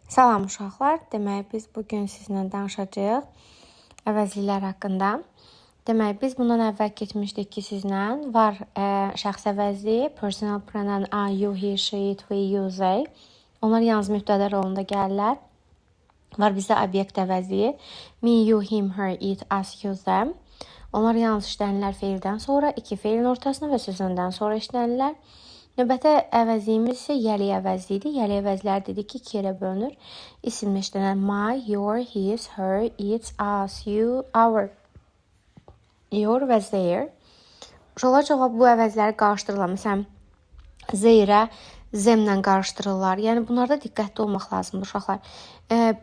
Salam uşaqlar. Demək, biz bugün sizinlə danışacağıq əvəzliklər haqqında. Demək, biz bundan əvvəl keçmişdik ki, sizlə var şəxs əvəzliyi, personal pronoun I, you, he, she, it, we, you, they. Onlar yalnız mübtədə rolunda gəlirlər. Var bizdə obyekt əvəzliyi, me, you, him, her, it, us, you, them. Onlar yalnız işlənirlər feildən sonra, iki feilin ortasına və sözündən sonra işlənirlər. Növbəti əvəzliyimiz isə yəli əvəzliyidir. Yəli əvəzlər dedik ki, 2 yerə bölünür. İsimlə işlənən my, your, his, her, its, us, you, our, your və their. Uşaqlar çox bu əvəzləri qarışdırırlar. Məsələn, theirə zemlə qarışdırırlar. Yəni bunlarda diqqətli olmaq lazımdır uşaqlar.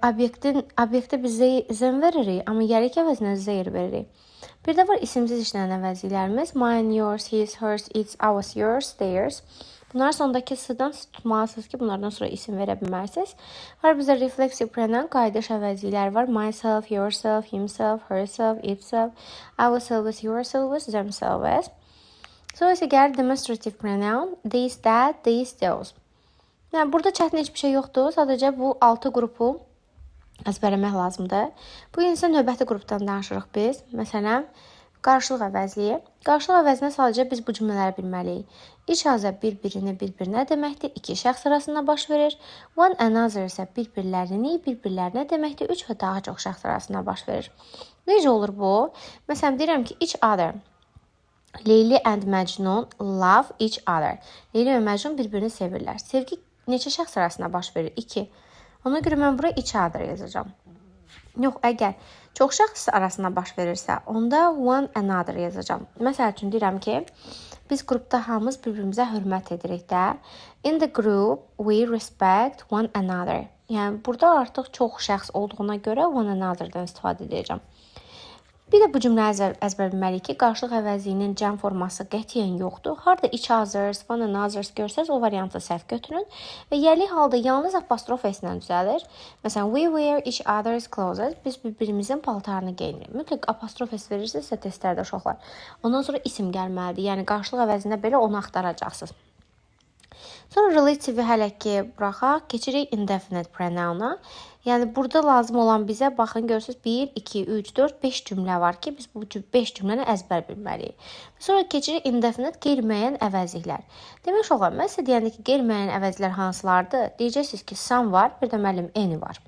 Obyektə biz zem veririk, amma yəlik əvəzinə their veririk. Bir də var isimsiz işlənən əvəzliklərimiz. Mine, yours, his, hers, its, ours, yours, theirs. Bunlar sondakı sıdan siz tutmalısınız ki, bunlardan sonra isim verə bilmərsiniz. Var bizdə refleksiv pronoun qayıdış əvəzlikləri var. Myself, yourself, himself, herself, itself, ourselves, yourselves, themselves. Sonra isə gəlir demonstrative pronoun. These, that, these, those. Yəni, burada çətin heç bir şey yoxdur. Sadəcə bu 6 qrupu əzbərləmək lazımdır. Bu gün isə növbəti qrupdan danışırıq biz. Məsələn, qarşılıq əvəzliyi. Qarşılıq əvəzinə sadəcə biz bu cümlələri bilməliyik. İç hazə bir-birinə deməkdir. 2 şəxs arasında baş verir. One another isə bir-birlərinə deməkdir. 3 və daha çox şəxs arasında baş verir. Necə olur bu? Məsələn, deyirəm ki, each other. Leyli and Məcnun love each other. Leyli və Məcnun bir-birini sevirlər. Sevgi neçə şəxs arasında baş verir? 2. Ona görə mən buraya each other yazacağım. Yox, əgər çox şəxs arasında baş verirsə, onda one another yazacağım. Məsəl üçün deyirəm ki, biz qrupda hamımız bir-birimizə hörmət edirik də. In the group, we respect one another. Yəni, burada artıq çox şəxs olduğuna görə one another'dan istifadə edəcəm. Bir də bu cümləyi əzbər bilməliyik ki, qarşılıq əvəzliyinin cəm forması qətiyyən yoxdur. Harda each others, one another görsəz, o variantı səhv götürün. Və yəli halda yalnız apostrof s-lə düzəlir. Məsələn, we wear each other's clothes. Biz bir-birimizin paltarını geyinirik. Mütləq apostrof s verirsinizsə testlərdə uşaqlar. Ondan sonra isim gəlməlidir. Yəni, qarşılıq əvəzində belə onu axtaracaqsınız. Sonra relative hələ ki buraxaq, keçirik indefinite pronoun-a. Yəni, burada lazım olan bizə, baxın, görürsünüz, 1, 2, 3, 4, 5 cümlə var ki, biz bu 5 cümləni əzbər bilməliyik. Sonra keçirik indefinite qeyri-müəyyən əvəzliklər. Demək olar, mən sizə deyəndə ki, qeyri-müəyyən əvəzliklər hansılardır? Deyəcəksiniz ki, some var, bir də müəllim any var.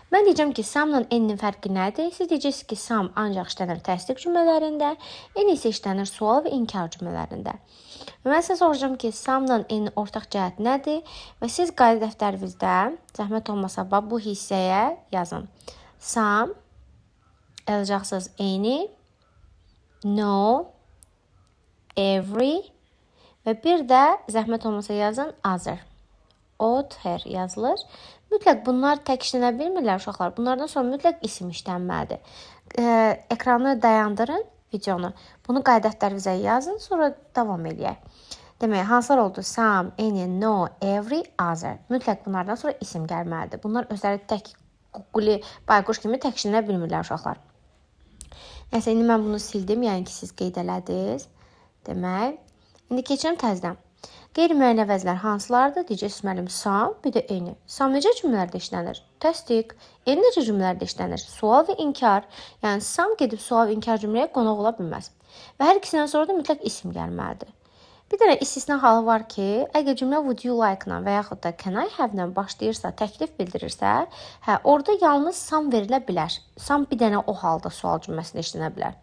Mən deyəcəm ki, some-la n-nin fərqi nədir? Siz deyəcəksiniz ki, some ancaq işlənir təsdiq cümlələrində, n isə işlənir sual və inkar cümlələrində. Mən sizə soracağım ki, some-la n-nin ortaq cəhət nədir? Və siz qayda dəftərinizdə, zəhmət olmasa, bu hissəyə yazın. Some, yazacaqsınız any, no, every və bir də zəhmət olmasa yazın other. Other yazılır. Mütləq bunlar tək işlənə bilmirlər uşaqlar. Bunlardan sonra mütləq isim işlənməlidir. Ekranı dayandırın videonu. Bunu qayda dəftərinizə yazın, sonra davam edək. Demək, hansılar oldu? Some, any, no, every, other. Mütləq bunlardan sonra isim gəlməlidir. Bunlar özləri tək quli, bayquş kimi tək işlənə bilmirlər uşaqlar. Nəsə, indi mən bunu sildim, yəni ki, siz qeyd elədiniz. Demək, indi keçirəm təzdən. Qeyri-müəyyən əvəzlər hansılardır? Deyəcəksiniz müəllim, some, bir də any. Some necə cümlələrdə işlənir? Təsdiq. Any necə cümlələrdə işlənir? Sual və inkar. Yəni, some gedib sual və inkar cümləyə qonaq ola bilməz. Və hər ikisindən sonra da mütləq isim gəlməlidir. Bir dənə istisna halı var ki, əgər cümlə would you like-la və yaxud da can I have-la başlayırsa, təklif bildirirsə, orada yalnız some verilə bilər. Some bir dənə o halda sual cümləsində işlənə bilər.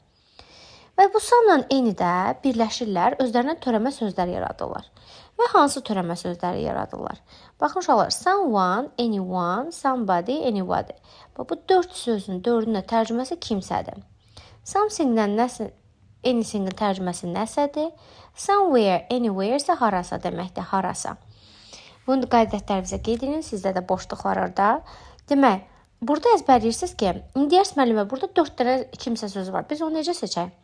Və bu some-la any də birləşirlər, özlərinə törəmə sözlər yaradırlar. Və hansı törəmə sözləri yaradırlar? Baxın uşaqlar, someone, anyone, somebody, anybody. Bu 4 sözün 4-ün də tərcüməsi kimsədir. Something-dən anything-in tərcüməsi nəsədir? Somewhere, anywhere isə harasa deməkdir, harasa. Bunu da qayda dəftərinizə qeyd edin, sizdə də boşluqlar orada. Demək, burada əzbərləyirsiniz ki, deyərsiniz müəllimə, burada 4 dənə kimsə sözü var. Biz onu necə seçək?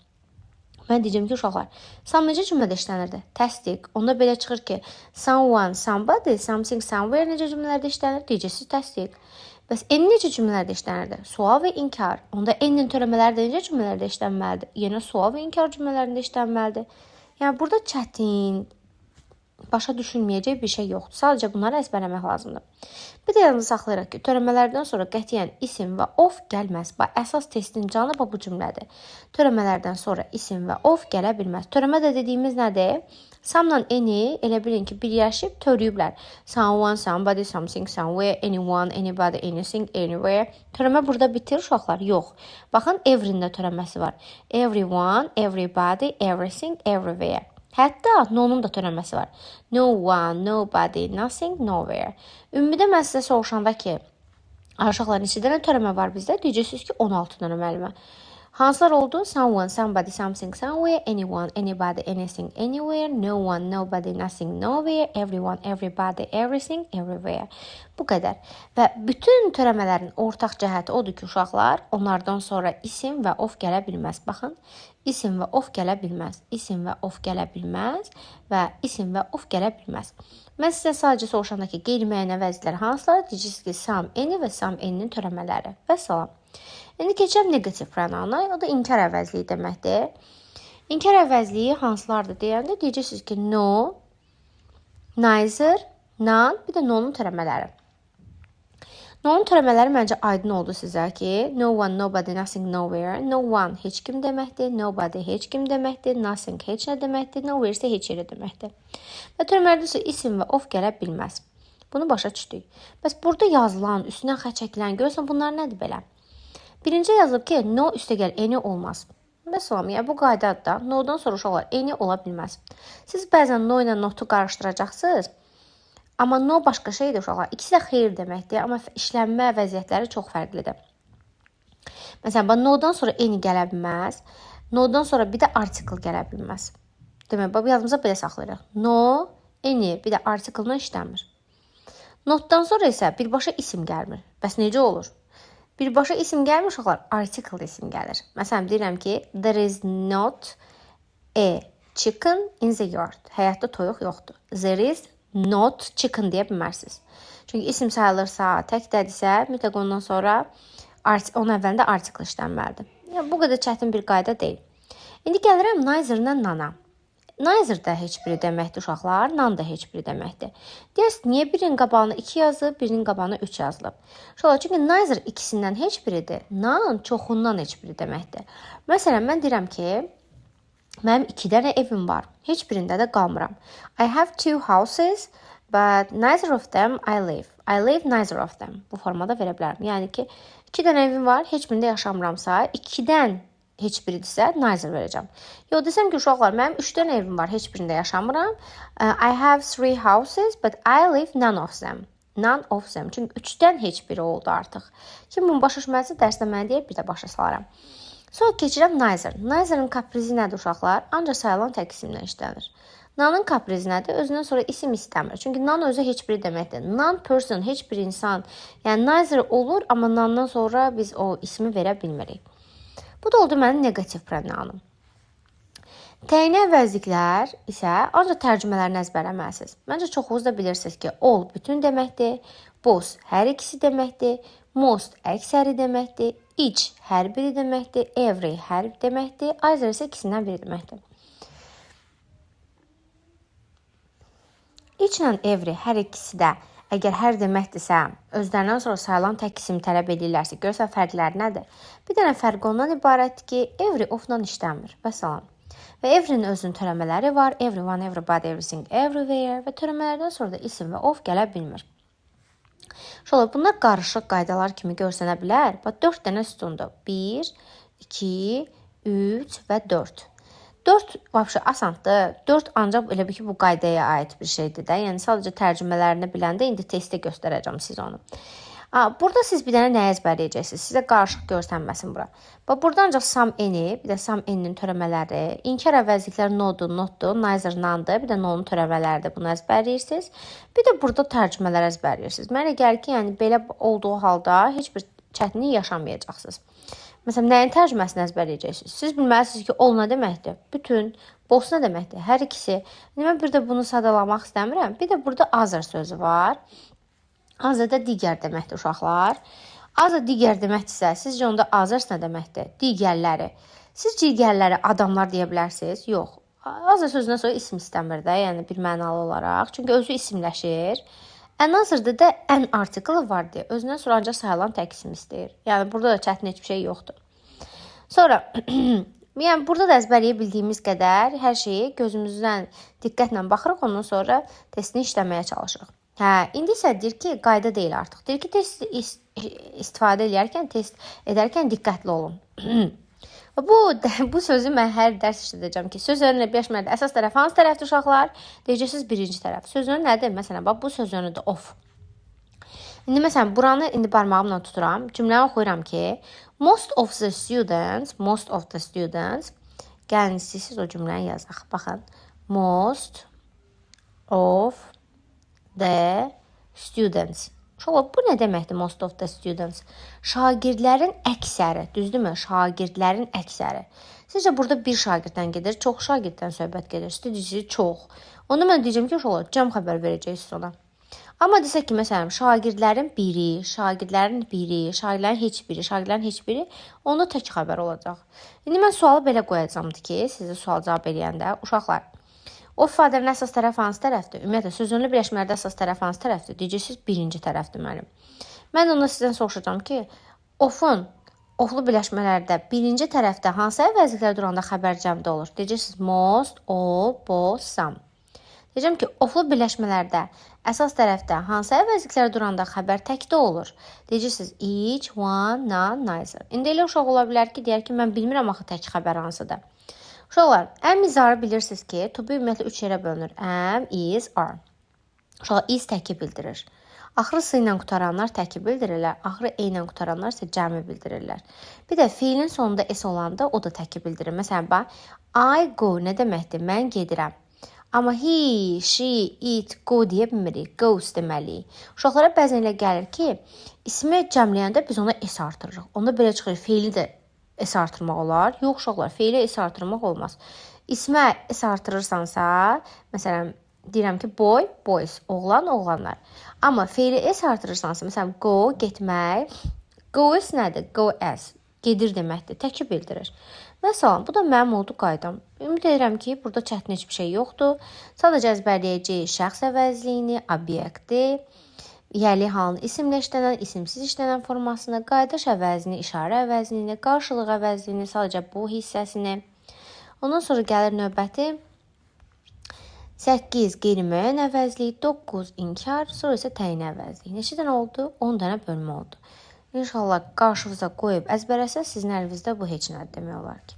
Mən deyəcəm ki, uşaqlar, some necə cümlədə işlənirdi? Təsdiq. Onda belə çıxır ki, someone, somebody, something, somewhere necə cümlələrdə işlənir? Deyəcəksiniz təsdiq. Bəs n necə cümlələrdə işlənirdi? Sual və inkar. Onda n-nin törəmələri də necə cümlələrdə işlənməlidir? Yenə sual və inkar cümlələrində işlənməlidir. Yəni, burada çətin başa düşülməyəcək bir şey yoxdur. Sadəcə bunları əzbərləmək lazımdır. Bir də yalnız saxlayırıq ki, törəmələrdən sonra qətiyyən isim və of gəlməz. Bax, əsas testin canı bu cümlədir. Törəmələrdən sonra isim və of gələ bilməz. Törəmə də dediyimiz nədir? Some'la any elə bilin ki, birləşib törüyüblər. Someone, somebody, something, somewhere, anyone, anybody, anything, anywhere. Törəmə burada bitir uşaqlar? Yox. Baxın, every'nin də törəməsi var. Everyone, everybody, everything, everywhere. Hətta no-nun da törəməsi var. No one, nobody, nothing, nowhere. Ümumidə mən sizə soruşanda ki, uşaqlar neçə dənə törəmə var bizdə? Deyəcəksiniz ki, 16 dənə müəllimə. Hansılar oldu? Someone, somebody, something, somewhere, anyone, anybody, anything, anywhere, no one, nobody, nothing, nowhere, everyone, everybody, everything, everywhere. Bu qədər. Və bütün törəmələrin ortaq cəhəti odur ki, uşaqlar, onlardan sonra isim və of gələ bilməz. Baxın, isim və of gələ bilməz. İsim və of gələ bilməz və isim və of gələ bilməz. Mən sizə sadəcə soruşanda ki, qeyri-müəyyənə vəzifələr hansılar? Deyəcəksiniz ki, some, any və some, any'nin törəmələri. Və salam. İndi keçəm negativ pronana, o da inkar əvəzliyi deməkdir. İnkar əvəzliyi hansılardır deyəndə deyəcəksiniz ki, no, neither, none, bir də no-nun törəmələri. No-nun törəmələri məncə aydın oldu sizə ki, no one, nobody, nothing, nowhere. No one heç kim deməkdir, nobody heç kim deməkdir, nothing heç nə deməkdir, nowhere isə heç yerə deməkdir. Və törəmələrdə isə isim və of gələ bilməz. Bunu başa düşdük. Bəs burada yazılan, üstündən xətt çəkilən, görürsən bunlar nədir belə? Birinci yazılıb ki, no üstəgəl any olmaz. Məsələn, bu qaydadır da, no-dan sonra uşaqlar any ola bilməz. Siz bəzən no ilə notu qarışdıracaqsınız, amma no başqa şeydir uşaqlar. İkisi də xeyir deməkdir, amma işlənmə vəziyyətləri çox fərqlidir. Məsələn, no-dan sonra any gələ bilməz, no-dan sonra bir də article gələ bilməz. Demək, bu yazımıza belə saxlayırıq. No, any, bir də article-la işləmir. Notdan sonra isə birbaşa isim gəlmir. Bəs necə olur? Birbaşa isim gəlmir uşaqlar, article isim gəlir. Məsələn, deyirəm ki, there is not a chicken in the yard. Həyatda toyuq yoxdur. There is not chicken deyə bilmərsiniz. Çünki isim sayılırsa, təkdədirsə, mütləq ondan sonra onun əvvəlində article işlənməlidir. Yəni, bu qədər çətin bir qayda deyil. İndi gəlirəm neither-lə nana. Neither də heç biri deməkdir uşaqlar, nan da heç biri deməkdir. Deyərsiniz, niyə birinin qabağına 2 yazılıb, birinin qabağına 3 yazılıb? Uşaqlar, çünki neither ikisindən heç biridir, nan çoxundan heç biri deməkdir. Məsələn, mən deyirəm ki, mənim 2 dənə evim var, heç birində də qalmıram. I have 2 houses, but neither of them I live. I live neither of them. Bu formada verə bilərəm. Yəni ki, 2 dənə evim var, heç birində yaşamıramsa, 2-dən heç biridirsə, neither verəcəm. Yox, desəm ki, uşaqlar, mənim 3 dənə evim var, heç birində yaşamıram. I have 3 houses, but I live none of them. None of them. Çünki 3-dən heç biri oldu artıq. Kim bunu başa düşməlisə, dərsdə mənə deyib, bir də başa salaram. Sonra keçirəm neither. Neither-ın kaprizi nədir uşaqlar? Ancaq sayılan tək isimlə işlənir. Nanın kaprizi nədir? Özündən sonra isim istəmir. Çünki nan özü heç biri deməkdir. Non-person, heç bir insan. Yəni, neither olur, amma nandan sonra biz o ismi verə bilmirik. Bu da oldu mənim negativ pronanım. Təyin əvəzliklər isə ancaq tərcümələrini əzbərləməlisiniz. Məncə çoxunuz da bilirsiniz ki, all bütün deməkdir, both hər ikisi deməkdir, most əksəri deməkdir, each hər biri deməkdir, every hər deməkdir, either isə ikisindən biri deməkdir. Each ilə every hər ikisi də əgər hər deməkdirsə, özlərindən sonra sayılan tək isim tələb edirlərsə, görürsən fərqləri nədir? Bir dənə fərq ondan ibarətdir ki, every of-la işləmir. Və salam. Və every-nin özünün törəmələri var. Everyone, everybody, everything, everywhere. Və törəmələrdən sonra da isim və of gələ bilmir. Şöyle, bunlar qarışıq qaydalar kimi görsənə bilər. Bax, 4 dənə sütundur. 1, 2, 3 və 4. 4 vəbşə asandır. 4 ancaq elə bir ki, bu qaydaya aid bir şeydir də. Yəni, sadəcə tərcümələrini biləndə indi testdə göstərəcəm siz onu. Burada siz bir dənə nə əzbərləyəcəksiniz? Sizə qarışıq görsənməsin bura. Burada ancaq some any, bir də some any'nin törəmələri, inkar əvəzliklər nodur, notdur, neither nandır, bir də nonun törəmələridir. Bunu əzbərləyirsiniz. Bir də burada tərcümələr əzbərləyirsiniz. Mənə gəlir ki, yəni belə olduğu halda heç bir çətinlik yaşamayacaqsınız. Məsələn, nəyin tərcüməsini əzbərləyəcəksiniz? Siz bilməlisiniz ki, all nə deməkdir? Bütün, both nə deməkdir? Hər ikisi. Mən bir də bunu sadalamaq istəmirəm. Bir də burada other sözü var. Other da digər deməkdir uşaqlar. Other digər deməkdirsə, sizcə onda others nə deməkdir? Digərləri. Siz digərləri adamlar deyə bilərsiniz? Yox. azər sözündən sonra isim istəmir də, yəni bir mənalı olaraq. Çünki özü isimləşir. Ən hazırda da ən artiklı var deyə özündən sonra ancaq sayılan tək isim istəyir. Yəni burada da çətin heç bir şey yoxdur. Sonra yəni burada da əzbərləyə bildiyimiz qədər hər şeyi gözümüzdən diqqətlə baxırıq, ondan sonra testini işləməyə çalışırıq. İndi isə deyir ki, qayda deyil artıq. Deyir ki, test istifadə edərkən diqqətli olun. Bu sözü mən hər dərs işlədəcəm ki, söz önünə birləşmədə əsas tərəf hansı tərəfdir uşaqlar? Deyəcəksiniz birinci tərəf. Söz önü nədir? Məsələn, bax bu söz önüdür of. İndi məsələn, buranı barmağımla tuturam. Cümləni oxuyuram ki, most of the students, gəlin siz o cümləni yazaq. Baxın, most of the students. Uşaqlar, bu nə deməkdir most of the students? Şagirdlərin əksəri, düzdürmü? Şagirdlərin əksəri. Sizcə burada bir şagirddən gedir, çox şagirddən söhbət gedir. Sizcə çox. Onda mən deyəcəm ki, uşaqlar, cəm xəbər verəcəksiniz ona. Amma desək ki, məsələn, şagirdlərin heç biri, onda tək xəbər olacaq. İndi mən sualı belə qoyacağımdır ki, sizə sual cavab eləyəndə, uşaqlar, o ifadənin əsas tərəf hansı tərəfdir? Ümumiyyətlə, sözünlü birləşmələrdə əsas tərəf hansı tərəfdir? Deyəcəksiniz, birinci tərəfdir mənim. Mən onda sizdən soruşacağım ki, oflu birləşmələrdə birinci tərəfdə hansı əvəzliklər duranda xəbər cəmdə olur? Deyəcəksiniz, most, all, both, some. Deyəcəm ki, oflu birləşmələrdə əsas tərəfdə hansı əvəzliklər duranda xəbər təkdə olur? Deyəcəksiniz, each, one, none, neither. İndi elə uşaq ola bilər ki, deyər ki, mən bilmirəm axı tək xəbər hansıdır. Uşaqlar, əm izarı bilirsiniz ki, topu ümumiyyətlə 3 yerə bölünür. Am, is, are. Uşaqlar, is təki bildirir. Axırı s ilə qutaranlar təki bildirirlər. Axırı e ilə qutaranlar isə cəmi bildirirlər. Bir də fiilin sonunda s olanda o da təki bildirir. Məsələn, bax, I go nə deməkdir? Mən gedirəm. Amma he, she, it, go deyə bilmirik. Goes deməliyik. Uşaqlara bəzən elə gəlir ki, ismi cəmləyəndə biz ona s artırırıq. Onda belə çıxır, fiili də s artırmaq olar. Yox, uşaqlar, fiili s artırmaq olmaz. İsmə s artırırsansa, məsələn, deyirəm ki, boy, boys, oğlan, oğlanlar. Amma fiili s artırırsansa, məsələn, go, getmək, goes nədir? Go as, gedir deməkdir, təki bildirir. Məsələn, bu da mənim oldu qaydam. Ümid edirəm ki, burada çətin heç bir şey yoxdur. Sadəcə əzbərləyəcəyik şəxs əvəzliyini, obyekti, yəli halını isimlə işlənən, isimsiz işlənən formasını, qaydaş əvəzini, işarə əvəzliyini, qarşılıq əvəzliyini, sadəcə bu hissəsini. Ondan sonra gəlir növbəti 8 qeyri-müəyyən əvəzlik, 9 inkar, sonra isə təyin əvəzlik. Neçə dənə oldu? 10 dənə bölmə oldu. İnşallah qarşınıza qoyub əzbərləsəz, sizin əlinizdə bu heç nədir demək olar ki.